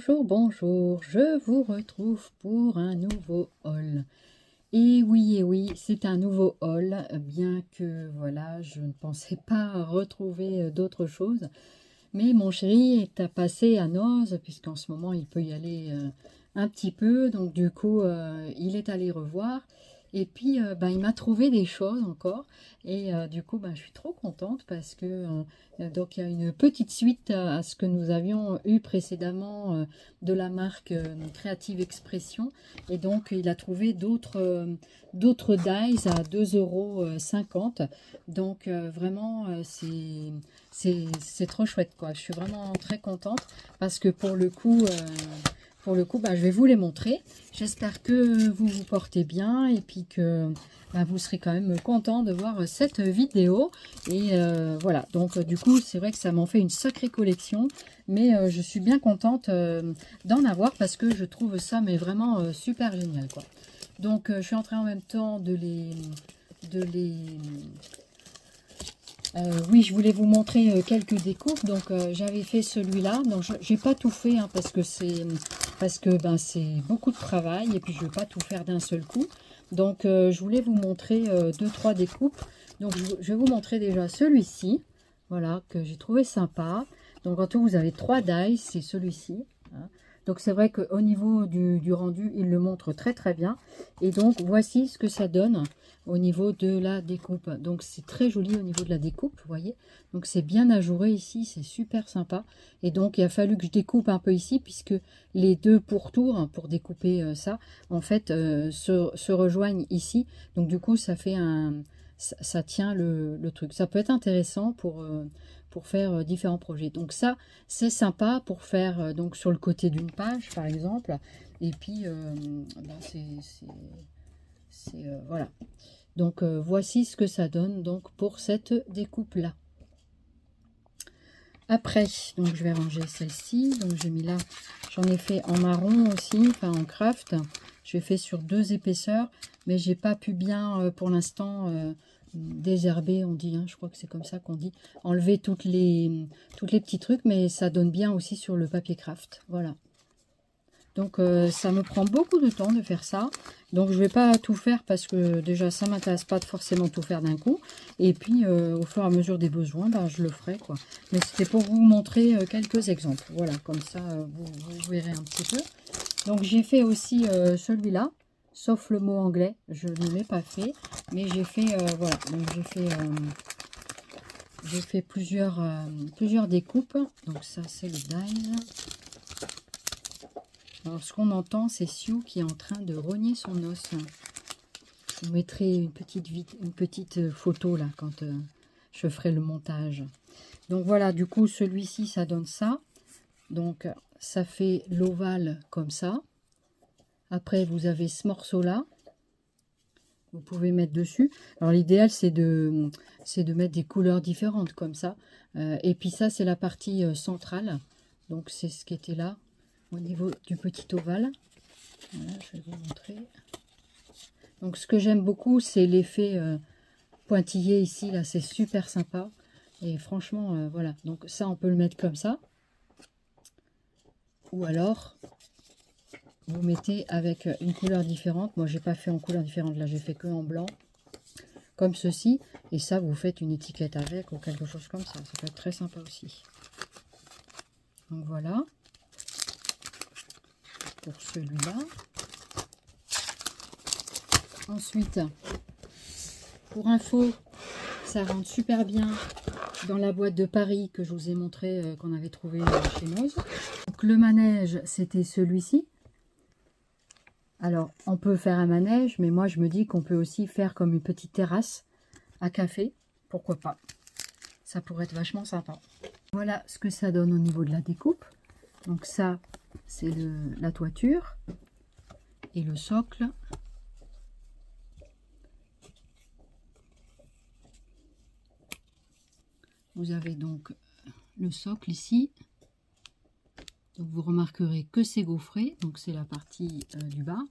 Bonjour, bonjour, je vous retrouve pour un nouveau haul. Et oui, c'est un nouveau haul, bien que voilà, je ne pensais pas retrouver d'autres choses. Mais mon chéri est à passer à Noz, puisqu'en ce moment il peut y aller un petit peu. Donc du coup, il est allé revoir. Et puis, il m'a trouvé des choses encore. Et du coup, je suis trop contente parce que donc il y a une petite suite à ce que nous avions eu précédemment de la marque Creative Expression. Et donc, il a trouvé d'autres dies à 2,50 €. Donc, vraiment, c'est trop chouette, quoi. Je suis vraiment très contente parce que pour le coup, je vais vous les montrer. J'espère que vous vous portez bien et puis que vous serez quand même content de voir cette vidéo. Et voilà, donc du coup, c'est vrai que ça m'en fait une sacrée collection. Mais je suis bien contente d'en avoir parce que je trouve ça mais vraiment super génial, quoi. Donc, je suis en train en même temps de les oui, je voulais vous montrer quelques découpes. Donc, j'avais fait celui-là. Donc, j'ai pas tout fait hein, parce que c'est beaucoup de travail et puis je ne vais pas tout faire d'un seul coup. Donc, je voulais vous montrer deux, trois découpes. Donc, je vais vous montrer déjà celui-ci. Voilà, que j'ai trouvé sympa. Donc, en tout, vous avez 3 dies. C'est celui-ci. Hein. Donc, c'est vrai qu'au niveau du rendu, il le montre très, très bien. Et donc, voici ce que ça donne au niveau de la découpe. Donc c'est très joli au niveau de la découpe, vous voyez. Donc c'est bien ajouré ici, c'est super sympa. Et donc il a fallu que je découpe un peu ici, puisque les deux pourtours, hein, pour découper ça, en fait, se rejoignent ici. Donc du coup, ça fait ça tient le truc. Ça peut être intéressant pour faire différents projets. Donc ça, c'est sympa pour faire donc sur le côté d'une page, par exemple. Et puis, voilà. Donc voici ce que ça donne donc pour cette découpe là. Après, donc je vais ranger celle-ci. Donc j'ai mis là, j'en ai fait en marron aussi, enfin en craft. J'ai fait sur 2 épaisseurs, mais j'ai pas pu bien pour l'instant désherber, on dit, hein, je crois que c'est comme ça qu'on dit, enlever toutes les petits trucs, mais ça donne bien aussi sur le papier craft. Voilà. Donc ça me prend beaucoup de temps de faire ça. Donc je vais pas tout faire parce que déjà ça m'intéresse pas de forcément tout faire d'un coup. Et puis au fur et à mesure des besoins, je le ferai, quoi. Mais c'était pour vous montrer quelques exemples. Voilà, comme ça vous verrez un petit peu. Donc j'ai fait aussi celui-là, sauf le mot anglais. Je ne l'ai pas fait. Mais j'ai fait, voilà, donc j'ai fait plusieurs découpes. Donc ça c'est le die. Alors, ce qu'on entend, c'est Sue qui est en train de rogner son os. Je vous mettrai une petite photo là quand je ferai le montage. Donc voilà, du coup, celui-ci, ça donne ça. Donc, ça fait l'ovale comme ça. Après, vous avez ce morceau-là. Vous pouvez mettre dessus. Alors, l'idéal, c'est de mettre des couleurs différentes comme ça. Et puis ça, c'est la partie centrale. Donc, c'est ce qui était là. Au niveau du petit ovale. Voilà, je vais vous montrer. Donc ce que j'aime beaucoup, c'est l'effet pointillé ici, là, c'est super sympa. Et franchement, voilà. Donc ça, on peut le mettre comme ça. Ou alors, vous mettez avec une couleur différente. Moi, j'ai pas fait en couleur différente, là, j'ai fait que en blanc. Comme ceci. Et ça, vous faites une étiquette avec ou quelque chose comme ça. Ça peut être très sympa aussi. Donc voilà. Pour celui-là. Ensuite, pour info, ça rentre super bien dans la boîte de Paris que je vous ai montré, qu'on avait trouvé chez Noz. Donc le manège, c'était celui-ci. Alors, on peut faire un manège, mais moi je me dis qu'on peut aussi faire comme une petite terrasse à café. Pourquoi pas? Ça pourrait être vachement sympa. Voilà ce que ça donne au niveau de la découpe. Donc ça, c'est la toiture et le socle. Vous avez donc le socle ici. Donc vous remarquerez que c'est gaufré. Donc c'est la partie du bas.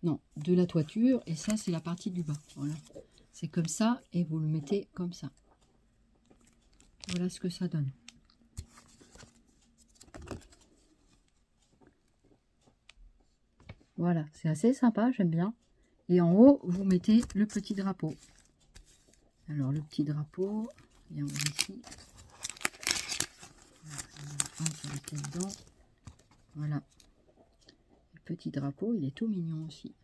Non, de la toiture. Et ça, c'est la partie du bas. Voilà. C'est comme ça et vous le mettez comme ça. Voilà ce que ça donne. Voilà, c'est assez sympa, j'aime bien. Et en haut, vous mettez le petit drapeau. Alors, le petit drapeau, viens voir ici. Dedans. Voilà. Le petit drapeau, il est tout mignon aussi.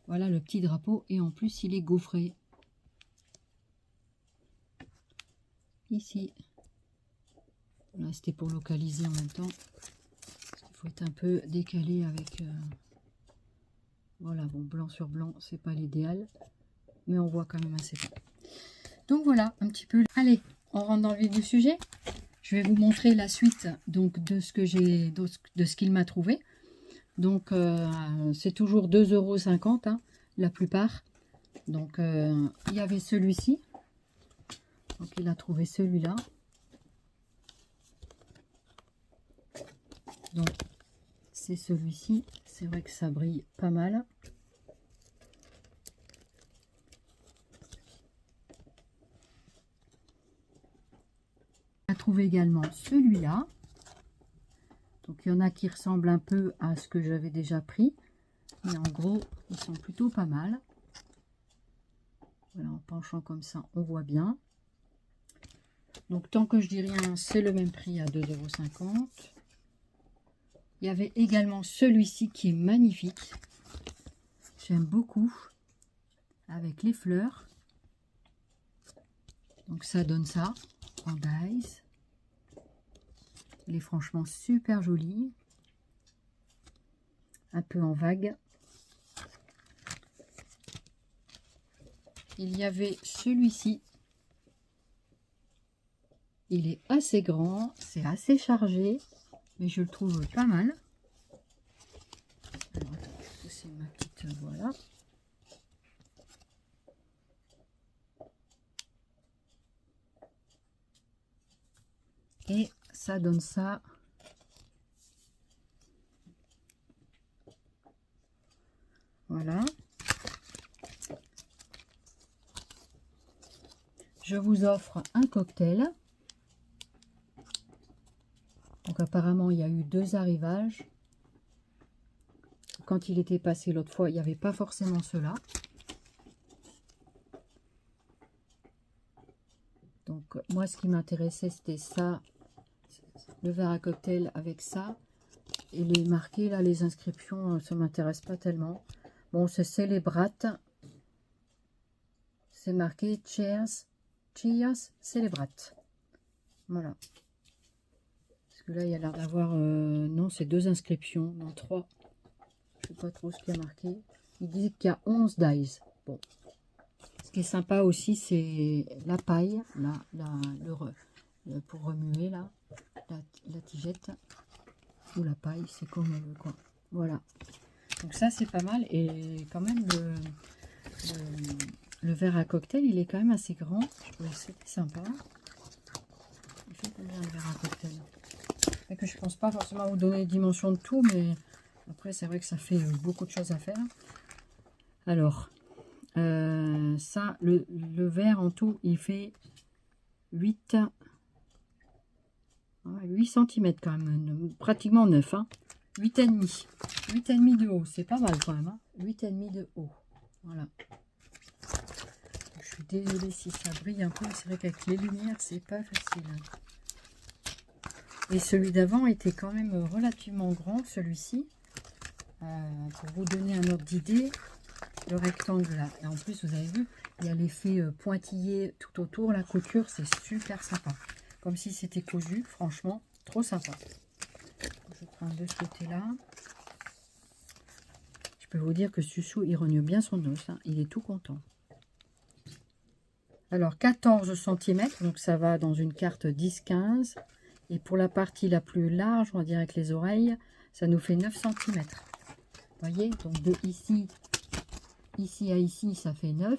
Voilà le petit drapeau. Et en plus, il est gaufré. Ici. Là, c'était pour localiser en même temps. Il faut être un peu décalé avec... Voilà, bon, blanc sur blanc, c'est pas l'idéal. Mais on voit quand même assez bien. Donc voilà, un petit peu. Allez, on rentre dans le vif du sujet. Je vais vous montrer la suite donc de ce que j'ai, de ce qu'il m'a trouvé. Donc c'est toujours 2,50 €, hein, la plupart. Donc il y avait celui-ci. Donc il a trouvé celui-là. Donc c'est celui-ci. C'est vrai que ça brille pas mal. On a trouvé également celui-là. Donc il y en a qui ressemblent un peu à ce que j'avais déjà pris. Mais en gros, ils sont plutôt pas mal. Voilà, en penchant comme ça, on voit bien. Donc tant que je dis rien, c'est le même prix à 2,50 €. Il y avait également celui-ci qui est magnifique. J'aime beaucoup. Avec les fleurs. Donc ça donne ça en dies. Il est franchement super joli. Un peu en vague. Il y avait celui-ci. Il est assez grand, c'est assez chargé, mais je le trouve pas mal. Alors, attends, c'est ma petite, voilà. Et ça donne ça. Voilà. Je vous offre un cocktail. Donc apparemment, il y a eu 2 arrivages. Quand il était passé l'autre fois, il n'y avait pas forcément cela. Donc moi, ce qui m'intéressait, c'était ça. Le verre à cocktail avec ça. Et les marqués, là, les inscriptions, ça ne m'intéresse pas tellement. Bon, c'est Celebrate. C'est marqué Cheers. Cheers, Celebrate. Voilà. Parce que là, il y a l'air d'avoir... non, c'est 2 inscriptions. Non, 3. Je ne sais pas trop ce qu'il y a marqué. Il dit qu'il y a 11 dies. Bon. Ce qui est sympa aussi, c'est la paille. Là, pour remuer, là. La tigette. Ou la paille, c'est comme on veut, quoi. Voilà. Donc ça, c'est pas mal. Et quand même, le verre à cocktail, il est quand même assez grand. Je trouvais que c'était sympa. Il fait combien le verre à cocktail? Et que je pense pas forcément vous donner les dimensions de tout, mais après, c'est vrai que ça fait beaucoup de choses à faire. Alors, ça, le verre en tout, il fait 8 cm quand même, pratiquement 9, hein. 8,5. 8,5 de haut, c'est pas mal quand même, hein. 8,5 de haut. Voilà. Je suis désolée si ça brille un peu, c'est vrai qu'avec les lumières, c'est pas facile. Et celui d'avant était quand même relativement grand, celui-ci. Pour vous donner un ordre d'idée, le rectangle là. Et en plus, vous avez vu, il y a l'effet pointillé tout autour. La couture, c'est super sympa. Comme si c'était cousu, franchement, trop sympa. Je prends de ce côté-là. Je peux vous dire que Sussou, il rogne bien son os. Hein. Il est tout content. Alors, 14 cm, donc ça va dans une carte 10-15. Et pour la partie la plus large, on va dire avec les oreilles, ça nous fait 9 cm. Vous voyez, donc de ici à ici, ça fait 9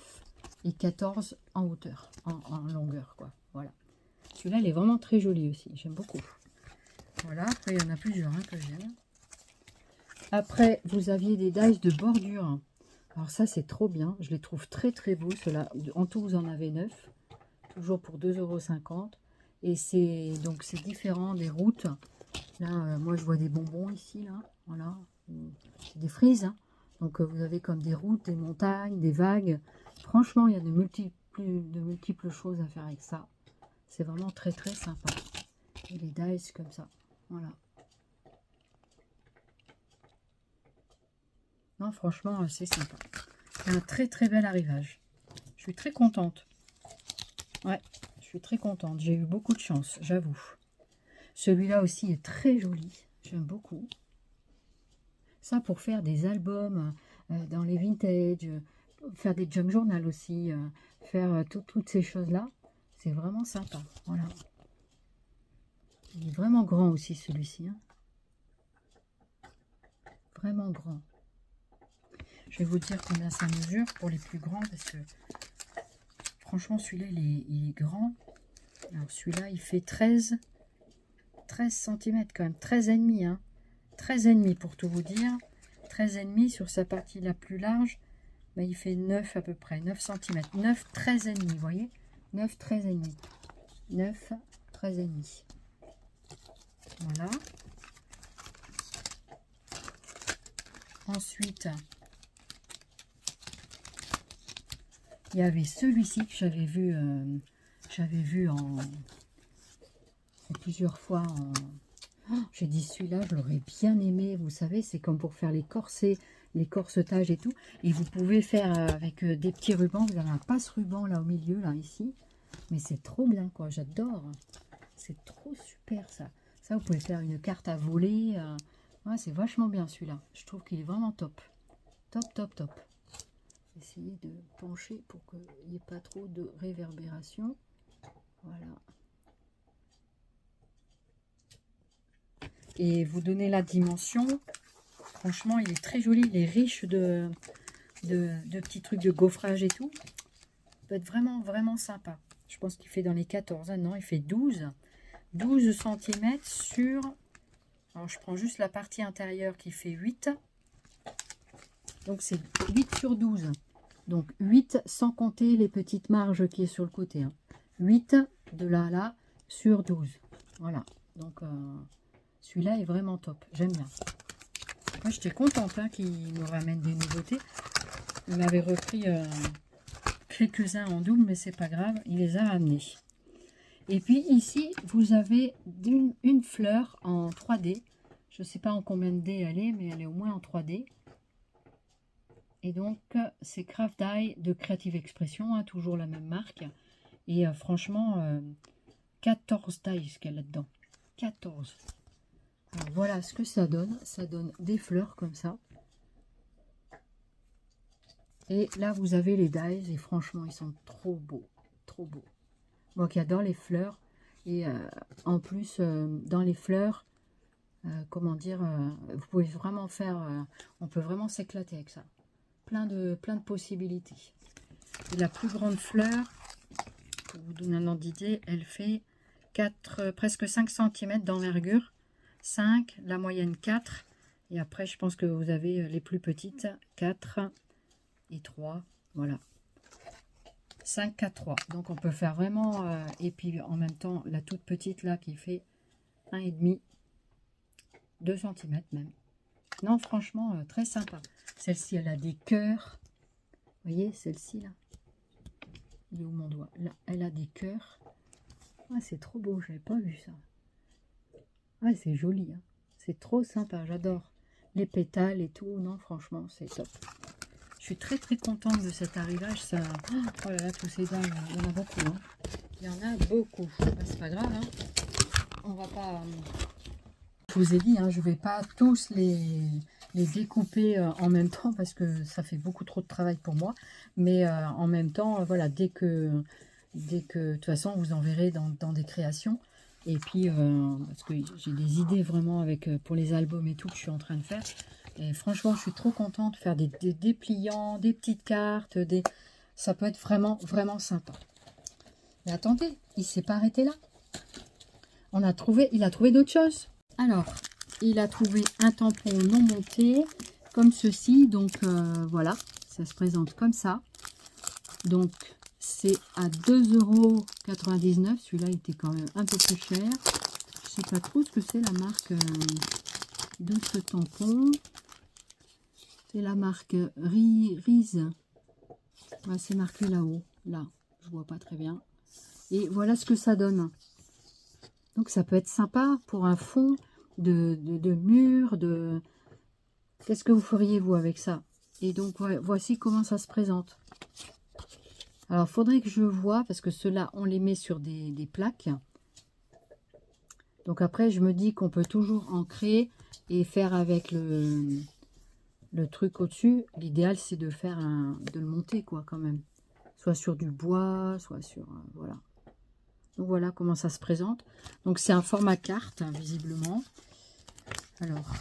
et 14 en hauteur, en longueur, quoi. Voilà. Celui-là, il est vraiment très joli aussi. J'aime beaucoup. Voilà, après, il y en a plusieurs hein, que j'aime. Après, vous aviez des dies de bordure. Alors ça, c'est trop bien. Je les trouve très, très beaux, ceux-là. En tout, vous en avez 9. Toujours pour 2,50 €. Et c'est donc c'est différent des routes. Là, moi, je vois des bonbons ici, là. Voilà. C'est des frises, hein. Donc, vous avez comme des routes, des montagnes, des vagues. Franchement, il y a de multiples choses à faire avec ça. C'est vraiment très, très sympa. Et les dice comme ça. Voilà. Non, franchement, c'est sympa. C'est un très, très bel arrivage. Je suis très contente. Ouais, je suis très contente. J'ai eu beaucoup de chance, j'avoue. Celui-là aussi est très joli. J'aime beaucoup. Ça, pour faire des albums dans les vintage, faire des junk journal aussi, faire toutes ces choses-là, c'est vraiment sympa. Voilà. Il est vraiment grand aussi, celui-ci. Hein. Vraiment grand. Je vais vous dire combien ça mesure pour les plus grands, parce que franchement, celui-là, il est grand. Alors, celui-là, il fait 13 cm quand même, 13,5 hein. 13,5 pour tout vous dire. 13,5 sur sa partie la plus large, ben, il fait 9 à peu près, 9 cm. 9, 13,5, vous voyez 9, 13,5. 9, 13,5. Voilà. Ensuite, il y avait celui-ci que j'avais vu plusieurs fois en... Oh, j'ai dit celui-là, je l'aurais bien aimé. Vous savez, c'est comme pour faire les corsets, les corsetages et tout. Et vous pouvez faire avec des petits rubans. Vous avez un passe-ruban là au milieu, là, ici. Mais c'est trop bien, quoi. J'adore. C'est trop super, ça. Ça, vous pouvez faire une carte à voler. Ouais, c'est vachement bien, celui-là. Je trouve qu'il est vraiment top. Top, top, top. Essayez de pencher pour qu'il n'y ait pas trop de réverbération. Voilà. Et vous donnez la dimension. Franchement, il est très joli. Il est riche de petits trucs de gaufrage et tout. Ça peut être vraiment, vraiment sympa. Je pense qu'il fait dans les 14. Ah non, il fait 12. 12 cm sur... Alors, je prends juste la partie intérieure qui fait 8. Donc, c'est 8 sur 12. Donc, 8 sans compter les petites marges qui est sur le côté. Hein. 8 de là à là sur 12. Voilà. Donc... celui-là est vraiment top, j'aime bien. Moi, j'étais contente hein, qu'il me ramène des nouveautés. Il m'avait repris quelques-uns en double, mais c'est pas grave, il les a ramenés. Et puis ici, vous avez une fleur en 3D. Je ne sais pas en combien de D elle est, mais elle est au moins en 3D. Et donc, c'est Craft Die de Creative Expression, hein, toujours la même marque. Et franchement, 14 dies qu'elle a dedans. 14. Alors, voilà ce que ça donne. Ça donne des fleurs comme ça. Et là, vous avez les dies. Et franchement, ils sont trop beaux. Trop beaux. Moi qui adore les fleurs. Et en plus, dans les fleurs, comment dire, vous pouvez vraiment faire... on peut vraiment s'éclater avec ça. Plein de possibilités. Et la plus grande fleur, pour vous donner un ordre d'idée, elle fait presque 5 cm d'envergure. 5, la moyenne 4, et après je pense que vous avez les plus petites, 4 et 3, voilà. 5, 4, 3. Donc on peut faire vraiment, et puis en même temps la toute petite là qui fait 1,5, 2 cm même. Non franchement, très sympa. Celle-ci elle a des cœurs, vous voyez celle-ci là, il est où mon doigt? Là, elle a des cœurs. Ah, c'est trop beau, j'avais pas vu ça. Ah, c'est joli, hein. C'est trop sympa, j'adore les pétales et tout. Non, franchement, c'est top. Je suis très très contente de cet arrivage. Ça... Oh là là, tous ces dames, il y en a beaucoup. Hein. Il y en a beaucoup. Bah, c'est pas grave. Hein. On va pas... Je vous ai dit, hein, je vais pas tous les découper en même temps parce que ça fait beaucoup trop de travail pour moi. Mais en même temps, voilà, dès que de toute façon, vous en verrez dans des créations. Et puis, parce que j'ai des idées vraiment pour les albums et tout que je suis en train de faire. Et franchement, je suis trop contente de faire des dépliants, des petites cartes. Ça peut être vraiment, vraiment sympa. Mais attendez, il ne s'est pas arrêté là. Il a trouvé d'autres choses. Alors, il a trouvé un tampon non monté, comme ceci. Donc, voilà, ça se présente comme ça. Donc, c'est à 2,99 €. Celui-là était quand même un peu plus cher. sais pas trop ce que c'est la marque de ce tampon. C'est la marque Rize. Ouais, c'est marqué là-haut. Là, je vois pas très bien. Et voilà ce que ça donne. Donc ça peut être sympa pour un fond de mur. Qu'est-ce que vous feriez vous avec ça? Et donc voici comment ça se présente. Alors il faudrait que je vois, parce que ceux-là on les met sur des plaques. Donc après je me dis qu'on peut toujours ancrer et faire avec le truc au-dessus. L'idéal c'est de faire de le monter quoi quand même. Soit sur du bois, soit sur... voilà. Donc voilà comment ça se présente. Donc c'est un format carte, hein, visiblement. Alors.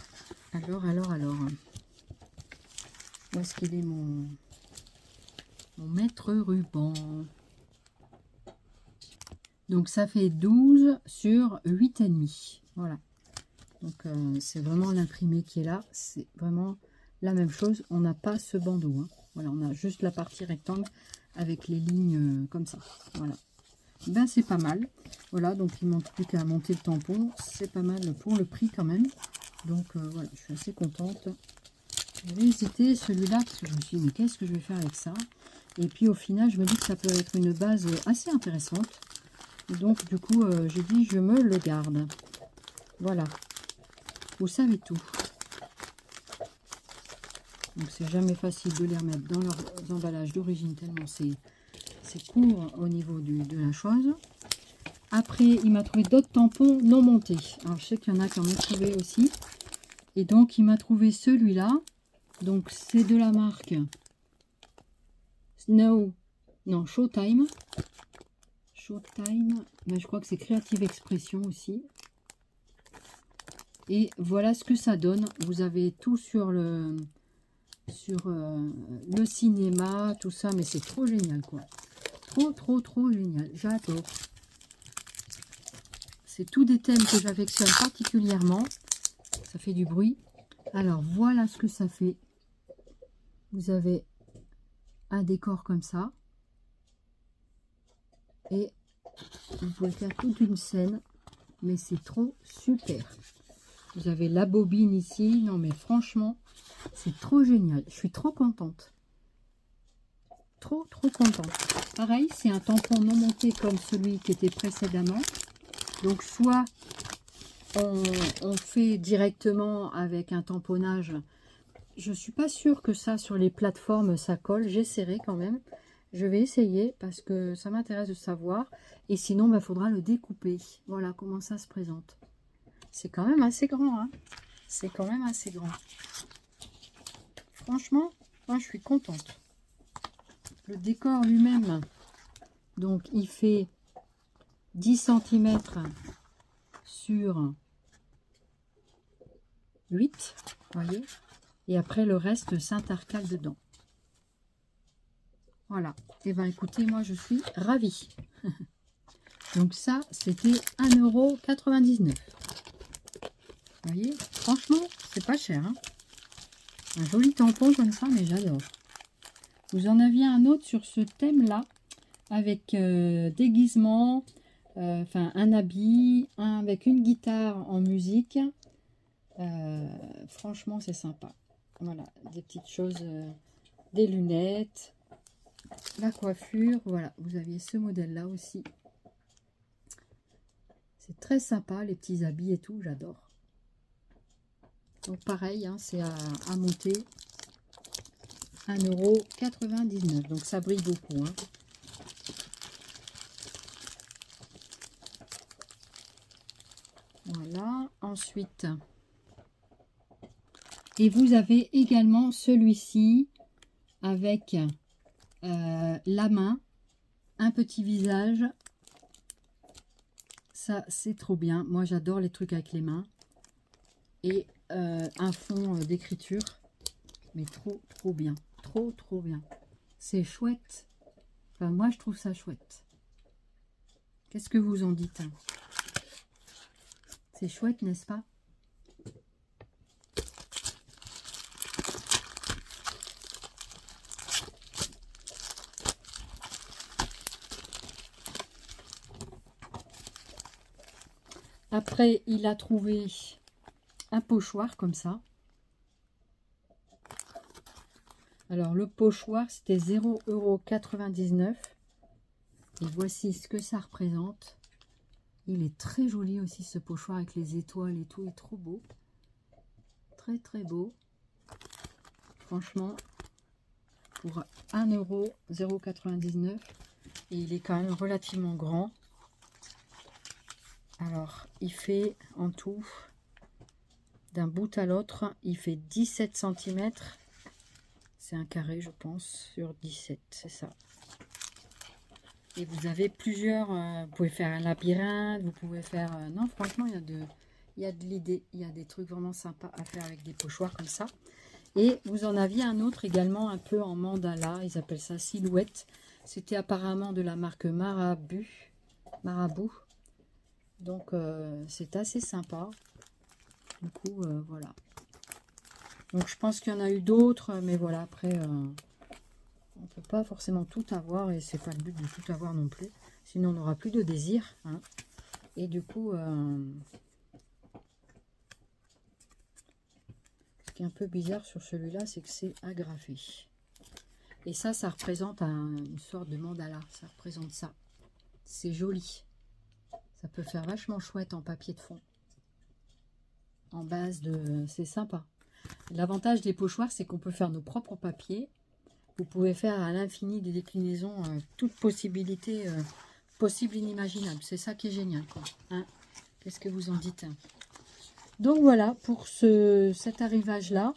Où est-ce qu'il est mon maître ruban? Donc ça fait 12 sur 8,5. Voilà. Donc c'est vraiment l'imprimé qui est là. C'est vraiment la même chose. On n'a pas ce bandeau. Hein. Voilà, on a juste la partie rectangle avec les lignes comme ça. Voilà. Ben c'est pas mal. Voilà, donc il ne manque plus qu'à monter le tampon. C'est pas mal pour le prix quand même. Donc voilà, je suis assez contente. J'avais hésité celui-là parce que je me suis dit mais qu'est-ce que je vais faire avec ça? Et puis au final je me dis que ça peut être une base assez intéressante. Donc du coup j'ai dit je me le garde. Voilà. Vous savez tout. Donc c'est jamais facile de les remettre dans leurs emballages d'origine tellement c'est court au niveau de la chose. Après il m'a trouvé d'autres tampons non montés. Alors je sais qu'il y en a qui en ont trouvé aussi. Et donc il m'a trouvé celui-là. Donc c'est de la marque Showtime. Mais je crois que c'est Creative Expression aussi. Et voilà ce que ça donne. Vous avez tout sur le cinéma, tout ça, mais c'est trop génial quoi. Trop génial. J'adore. C'est tous des thèmes que j'affectionne particulièrement. Ça fait du bruit. Alors voilà ce que ça fait. Vous avez un décor comme ça. Et vous pouvez faire toute une scène. Mais c'est trop super. Vous avez la bobine ici. Non mais franchement, c'est trop génial. Je suis trop contente. Trop contente. Pareil, c'est un tampon non monté comme celui qui était précédemment. Donc soit on fait directement avec un tamponnage. Je suis pas sûre que ça sur les plateformes ça colle. J'essaierai quand même. Je vais essayer parce que ça m'intéresse de savoir. Et sinon, il faudra le découper. Voilà comment ça se présente. C'est quand même assez grand. Hein. C'est quand même assez grand. Franchement, moi je suis contente. Le décor lui-même, donc il fait 10 cm sur 8, voyez. Et après le reste s'intercale dedans. Voilà. Et bien écoutez, moi je suis ravie. Donc ça, c'était 1,99 €. Vous voyez, franchement, c'est pas cher. Hein. Un joli tampon comme ça, mais j'adore. Vous en aviez un autre sur ce thème-là, avec déguisement, enfin un habit, avec une guitare en musique. Franchement, c'est sympa. Voilà, des petites choses, des lunettes, la coiffure. Voilà, vous aviez ce modèle-là aussi. C'est très sympa, les petits habits et tout, j'adore. Donc pareil, hein, c'est à monter. 1,99 €. Donc ça brille beaucoup. Hein. Voilà. Ensuite. Et vous avez également celui-ci avec la main, un petit visage. Ça, c'est trop bien. Moi, j'adore les trucs avec les mains. Et un fond d'écriture. Mais trop bien. Trop bien. C'est chouette. Enfin, moi, je trouve ça chouette. Qu'est-ce que vous en dites? C'est chouette, n'est-ce pas? Après, il a trouvé un pochoir comme ça. Alors, le pochoir, c'était 0,99 €. Et voici ce que ça représente. Il est très joli aussi, ce pochoir avec les étoiles et tout. Il est trop beau. Très, très beau. Franchement, pour 1 €, 0,99 €. Et il est quand même relativement grand. Alors, il fait en tout, d'un bout à l'autre, il fait 17 cm. C'est un carré, je pense, sur 17, c'est ça. Et vous avez plusieurs, vous pouvez faire un labyrinthe, vous pouvez faire... non, franchement, il y a de l'idée, il y a des trucs vraiment sympas à faire avec des pochoirs comme ça. Et vous en aviez un autre également, un peu en mandala, ils appellent ça silhouette. C'était apparemment de la marque Marabout. Donc, c'est assez sympa. Du coup, voilà. Donc, je pense qu'il y en a eu d'autres, mais voilà, après... on ne peut pas forcément tout avoir et c'est pas le but de tout avoir non plus. Sinon, on n'aura plus de désir. Hein. Et du coup, ce qui est un peu bizarre sur celui-là, c'est que c'est agrafé. Et ça représente une sorte de mandala. Ça représente ça. C'est joli. Ça peut faire vachement chouette en papier de fond. En base de... C'est sympa. L'avantage des pochoirs, c'est qu'on peut faire nos propres papiers. Vous pouvez faire à l'infini des déclinaisons, toutes possibilités possibles inimaginables. C'est ça qui est génial, quoi. Hein, qu'est-ce que vous en dites? Donc voilà, pour cet arrivage-là,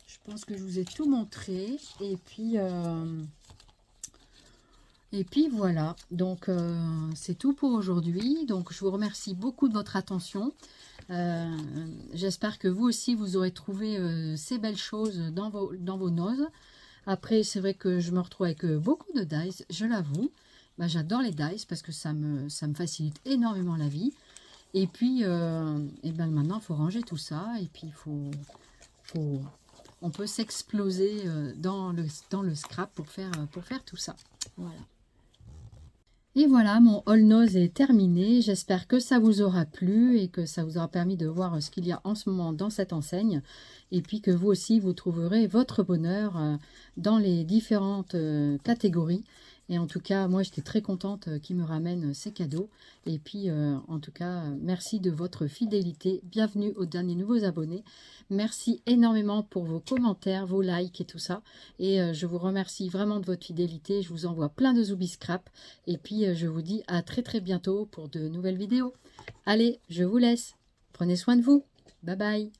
je pense que je vous ai tout montré. Et puis voilà, donc c'est tout pour aujourd'hui. Donc je vous remercie beaucoup de votre attention. J'espère que vous aussi, vous aurez trouvé ces belles choses dans vos noses. Après, c'est vrai que je me retrouve avec beaucoup de dies, je l'avoue. Ben, j'adore les dies parce que ça me facilite énormément la vie. Et puis, et ben maintenant, il faut ranger tout ça. Et puis, on peut s'exploser dans le scrap pour faire tout ça. Voilà. Et voilà, mon haul nose est terminé. J'espère que ça vous aura plu et que ça vous aura permis de voir ce qu'il y a en ce moment dans cette enseigne. Et puis que vous aussi, vous trouverez votre bonheur dans les différentes catégories. Et en tout cas, moi, j'étais très contente qu'ils me ramènent ces cadeaux. Et puis, en tout cas, merci de votre fidélité. Bienvenue aux derniers nouveaux abonnés. Merci énormément pour vos commentaires, vos likes et tout ça. Et je vous remercie vraiment de votre fidélité. Je vous envoie plein de Zoubi Scrap. Et puis, je vous dis à très très bientôt pour de nouvelles vidéos. Allez, je vous laisse. Prenez soin de vous. Bye bye.